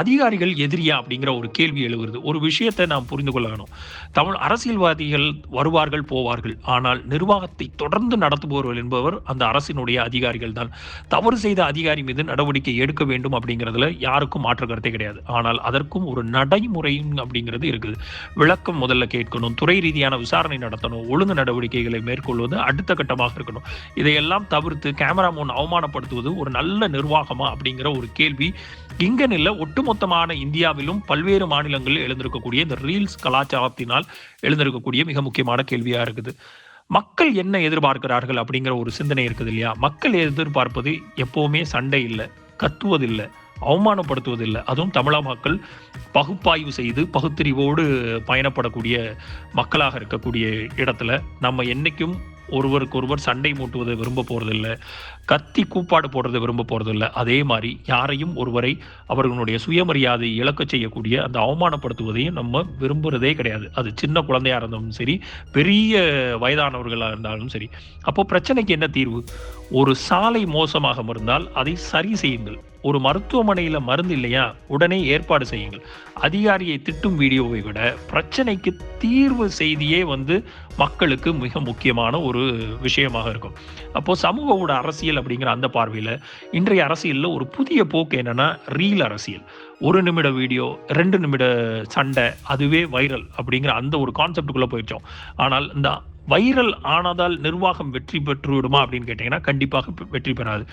அதிகாரிகள் எதிரியா அப்படிங்கிற ஒரு கேள்வி எழுகிறது. ஒரு விஷயத்தை நாம் புரிந்து கொள்ளணும். தமிழ் அரசியல்வாதிகள் வருவார்கள், போவார்கள். ஆனால் நிர்வாகத்தை தொடர்ந்து நடத்துபவர்கள் என்பவர் அந்த அரசினுடைய அதிகாரிகள் தான். தவறு செய்த அதிகாரி மீது நடவடிக்கை எடுக்க வேண்டும் அப்படிங்கிறதுல யாருக்கும் மாற்று கருத்தே கிடையாது. ஆனால் அதற்கும் ஒரு நடைமுறை அப்படிங்கிறது இருக்குது. விளக்கம் முதல்ல கேட்கணும், துறை ரீதியான விசாரணை நடத்தணும், ஒழுங்கு நடவடிக்கைகளை மேற்கொள்வது அடுத்த கட்டமாக இருக்கணும். இதையெல்லாம் தவிர்த்து கேமரா முன் அவமானப்படுத்துவது ஒரு நல்ல நிர்வாகமா அப்படிங்கிற ஒரு கேள்வி இங்கன்னு இல்ல, ஒட்டுமொத்தமான இந்தியாவிலும் பல்வேறு மாநிலங்களில் எழுந்திருக்கக்கூடிய இந்த ரீல்ஸ் கலாச்சாரத்தினால் எழுந்திருக்கக்கூடிய மிக முக்கியமான கேள்வியா இருக்குது. மக்கள் என்ன எதிர்பார்க்கிறார்கள் அப்படிங்கிற ஒரு சிந்தனை இருக்குது இல்லையா? மக்கள் எதிர்பார்ப்பது எப்பவுமே சண்டை இல்லை, கத்துவது இல்லை, அவமானப்படுத்துவது இல்லை. அதுவும் தமிழக மக்கள் பகுப்பாய்வு செய்து பகுத்தறிவோடு பயணப்படக்கூடிய மக்களாக இருக்கக்கூடிய இடத்துல நம்ம என்னைக்கும் ஒருவருக்கொருவர் சண்டை மூட்டுவதை விரும்ப போறதில்லை, கத்தி கூப்பாடு போடுறதை விரும்ப போறதில்லை. அதே மாதிரி யாரையும் ஒருவரை அவர்களுடைய சுயமரியாதை இழக்க செய்யக்கூடிய அந்த அவமானப்படுத்துவதையும் நம்ம விரும்புறதே கிடையாது. அது சின்ன குழந்தையா இருந்தாலும் சரி, பெரிய வயதானவர்களாக இருந்தாலும் சரி. அப்போ பிரச்சனைக்கு என்ன தீர்வு? ஒரு சாலை மோசமாக இருந்தால் அதை சரி செய்யுங்கள். ஒரு மருத்துவமனையில் மருந்து இல்லையா, உடனே ஏற்பாடு செய்யுங்கள். அதிகாரியை திட்டும் வீடியோவை விட பிரச்சனைக்கு தீர்வு செய்தியே மக்களுக்கு மிக முக்கியமான ஒரு விஷயமாக இருக்கும். அப்போ சமூக ஊட அரசியல் அப்படிங்கிற அந்த பார்வையில் இன்றைய அரசியலில் ஒரு புதிய போக்கு என்னன்னா ரீல் அரசியல். 1 நிமிட வீடியோ, 2 நிமிட சண்டை, அதுவே வைரல் அப்படிங்கிற அந்த ஒரு கான்செப்டுக்குள்ள போயிடுச்சோம். ஆனால் இந்த வைரல் ஆனதால் நிர்வாகம் வெற்றி பெற்று விடுமா அப்படின்னு கேட்டீங்கன்னா கண்டிப்பாக வெற்றி பெறாது.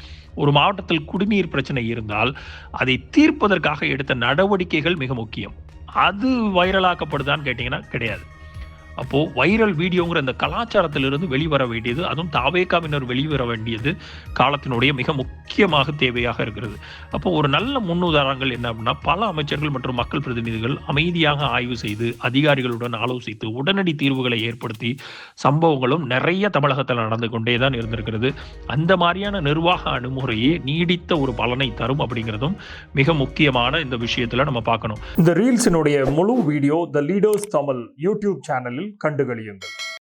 ஒரு மாவட்டத்தில் குடிநீர் பிரச்சனை இருந்தால் அதை தீர்ப்பதற்காக எடுத்த நடவடிக்கைகள் மிக முக்கியம். அது வைரலாக்கப்படுதான்னு கேட்டீங்கன்னா கிடையாது. அப்போ வைரல் வீடியோங்கிற இந்த கலாச்சாரத்திலிருந்து வெளிவர வேண்டியது, அதுவும் தாவேகாவினர் வெளிவர வேண்டியது காலத்தினுடைய மிக முக்கியமாக தேவையாக இருக்கிறது. அப்போ ஒரு நல்ல முன்னுதாரணங்கள் என்ன அப்படின்னா, பல அமைச்சர்கள் மற்றும் மக்கள் பிரதிநிதிகள் அமைதியாக ஆய்வு செய்து அதிகாரிகளுடன் ஆலோசித்து உடனடி தீர்வுகளை ஏற்படுத்தி சம்பவங்களும் நிறைய தமிழகத்தில் நடந்து கொண்டே தான் இருந்திருக்கிறது. அந்த மாதிரியான நிர்வாக அணுகுமுறையே நீடித்த ஒரு பலனை தரும் அப்படிங்கிறதும் மிக முக்கியமான இந்த விஷயத்துல நம்ம பார்க்கணும். இந்த ரீல்ஸினுடைய முழு வீடியோ த லீடர்ஸ் தமிழ் யூடியூப் சேனலில் கண்டுகளியுங்கள்.